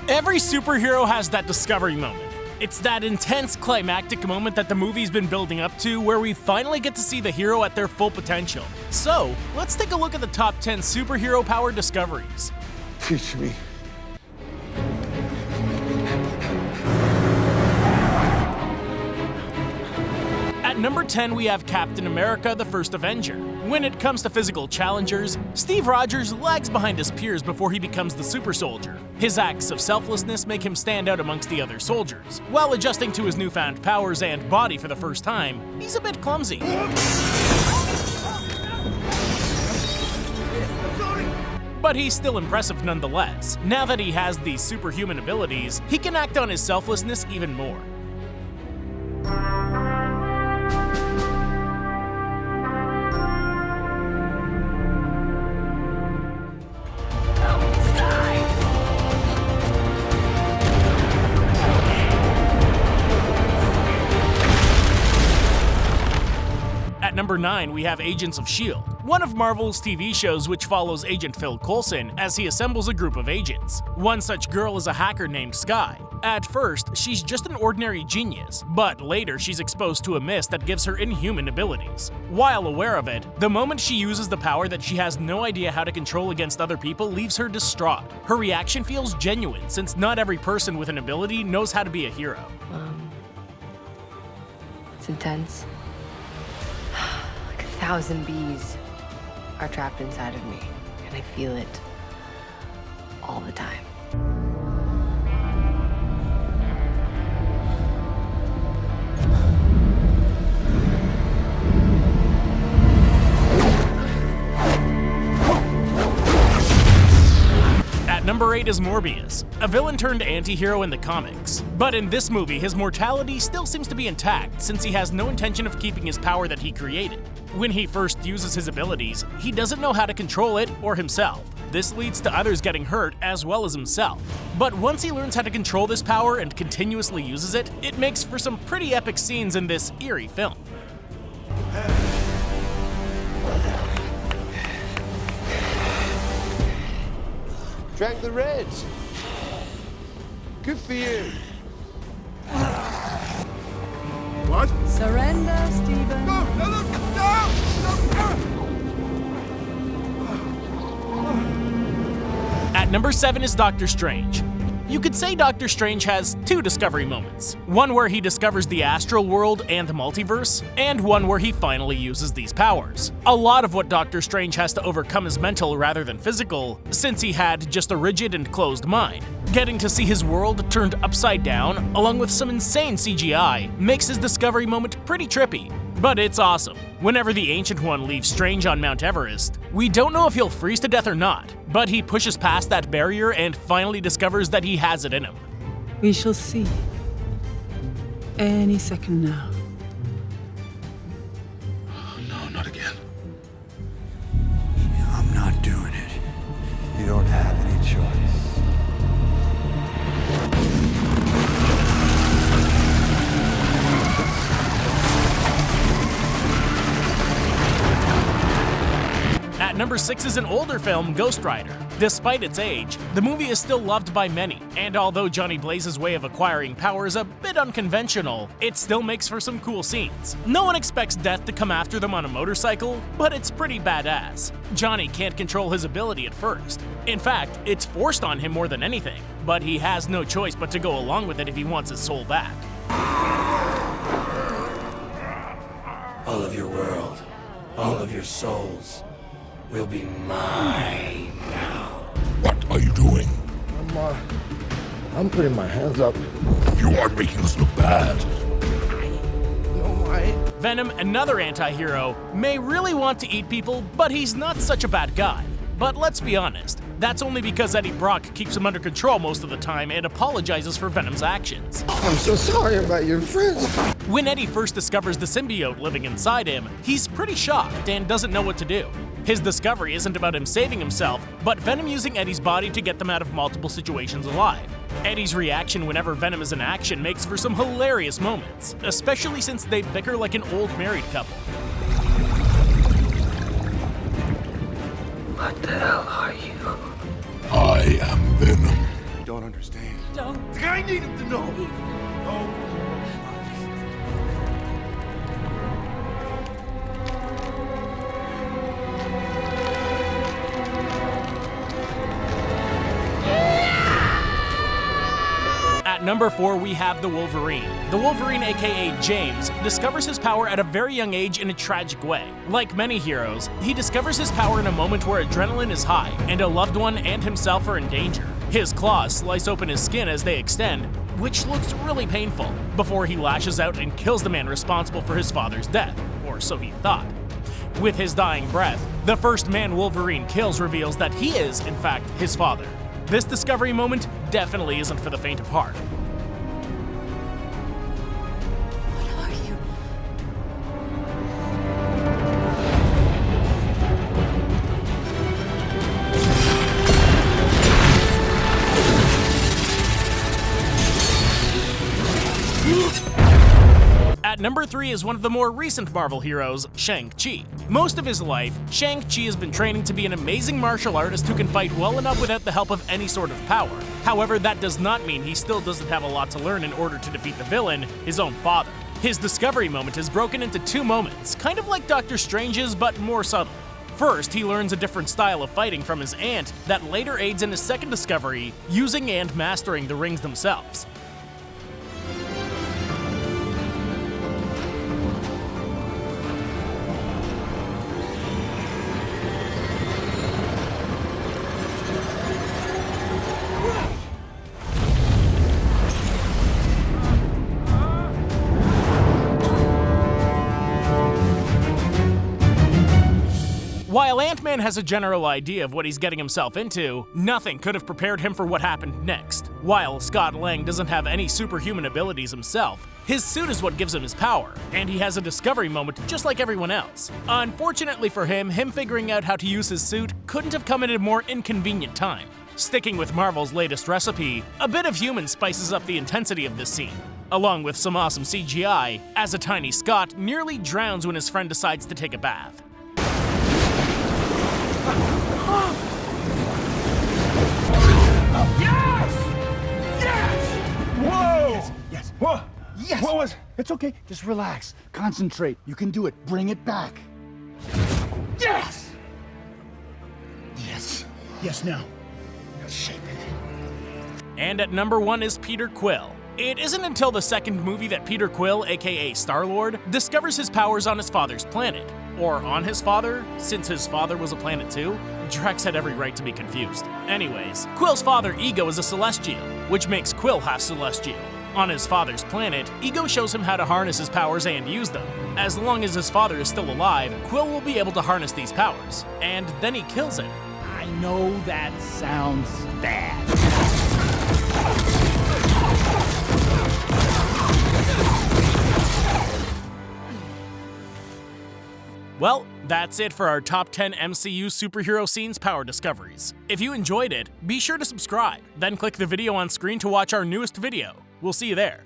Every superhero has that discovery moment. It's that intense climactic moment that the movie's been building up to, where we finally get to see the hero at their full potential. So, let's take a look at the top 10 superhero power discoveries. Teach me. At number 10, we have Captain America, the First Avenger. When it comes to physical challengers, Steve Rogers lags behind his peers before he becomes the super soldier. His acts of selflessness make him stand out amongst the other soldiers. While adjusting to his newfound powers and body for the first time, he's a bit clumsy. But he's still impressive nonetheless. Now that he has these superhuman abilities, he can act on his selflessness even more. At number 9, we have Agents of S.H.I.E.L.D, one of Marvel's TV shows which follows Agent Phil Coulson as he assembles a group of agents. One such girl is a hacker named Skye. At first, she's just an ordinary genius, but later she's exposed to a mist that gives her inhuman abilities. While aware of it, the moment she uses the power that she has no idea how to control against other people leaves her distraught. Her reaction feels genuine, since not every person with an ability knows how to be a hero. It's intense. 1,000 bees are trapped inside of me, and I feel it all the time. Number 8 is Morbius, a villain turned anti-hero in the comics. But in this movie, his mortality still seems to be intact, since he has no intention of keeping his power that he created. When he first uses his abilities, he doesn't know how to control it or himself. This leads to others getting hurt as well as himself. But once he learns how to control this power and continuously uses it, it makes for some pretty epic scenes in this eerie film. Drank the Reds. Good for you. What? Surrender, Stephen. No, no, look, no! At number 7 is Doctor Strange. You could say Doctor Strange has two discovery moments. One where he discovers the astral world and the multiverse, and one where he finally uses these powers. A lot of what Doctor Strange has to overcome is mental rather than physical, since he had just a rigid and closed mind. Getting to see his world turned upside down, along with some insane CGI, makes his discovery moment pretty trippy. But it's awesome. Whenever the Ancient One leaves Strange on Mount Everest, we don't know if he'll freeze to death or not, but he pushes past that barrier and finally discovers that he has it in him. We shall see. Any second now. Oh, no, not again. I'm not doing it. You don't have any choice. At number 6 is an older film, Ghost Rider. Despite its age, the movie is still loved by many, and although Johnny Blaze's way of acquiring power is a bit unconventional, it still makes for some cool scenes. No one expects Death to come after them on a motorcycle, but it's pretty badass. Johnny can't control his ability at first. In fact, it's forced on him more than anything, but he has no choice but to go along with it if he wants his soul back. All of your world, all of your souls will be mine now. What are you doing? I'm putting my hands up. You are making us look bad. No, I... Venom, another anti-hero, may really want to eat people, but he's not such a bad guy. But let's be honest, that's only because Eddie Brock keeps him under control most of the time and apologizes for Venom's actions. I'm so sorry about your friends. When Eddie first discovers the symbiote living inside him, he's pretty shocked and doesn't know what to do. His discovery isn't about him saving himself, but Venom using Eddie's body to get them out of multiple situations alive. Eddie's reaction whenever Venom is in action makes for some hilarious moments, especially since they bicker like an old married couple. What the hell are you? I am Venom. Don't understand. Don't. I need him to know. Oh. At number 4, we have the Wolverine. The Wolverine, aka James, discovers his power at a very young age in a tragic way. Like many heroes, he discovers his power in a moment where adrenaline is high, and a loved one and himself are in danger. His claws slice open his skin as they extend, which looks really painful, before he lashes out and kills the man responsible for his father's death, or so he thought. With his dying breath, the first man Wolverine kills reveals that he is, in fact, his father. This discovery moment definitely isn't for the faint of heart. What are you? At number 3 is one of the more recent Marvel heroes, Shang-Chi. Most of his life, Shang-Chi has been training to be an amazing martial artist who can fight well enough without the help of any sort of power. However, that does not mean he still doesn't have a lot to learn in order to defeat the villain, his own father. His discovery moment is broken into 2 moments, kind of like Doctor Strange's, but more subtle. First, he learns a different style of fighting from his aunt that later aids in his second discovery, using and mastering the rings themselves. While Ant-Man has a general idea of what he's getting himself into, nothing could have prepared him for what happened next. While Scott Lang doesn't have any superhuman abilities himself, his suit is what gives him his power, and he has a discovery moment just like everyone else. Unfortunately for him figuring out how to use his suit couldn't have come at a more inconvenient time. Sticking with Marvel's latest recipe, a bit of human spices up the intensity of this scene, along with some awesome CGI, as a tiny Scott nearly drowns when his friend decides to take a bath. Whoa! Yes. Whoa! Yes! What was? It's okay. Just relax. Concentrate. You can do it. Bring it back. Yes! Yes. Yes, now. Now shape it. And at number 1 is Peter Quill. It isn't until the second movie that Peter Quill, aka Star-Lord, discovers his powers on his father's planet. Or on his father, since his father was a planet too? Drax had every right to be confused. Anyways, Quill's father, Ego, is a Celestial, which makes Quill half Celestial. On his father's planet, Ego shows him how to harness his powers and use them. As long as his father is still alive, Quill will be able to harness these powers. And then he kills him. I know that sounds bad. Well, that's it for our top 10 MCU superhero scenes power discoveries. If you enjoyed it, be sure to subscribe, then click the video on screen to watch our newest video. We'll see you there.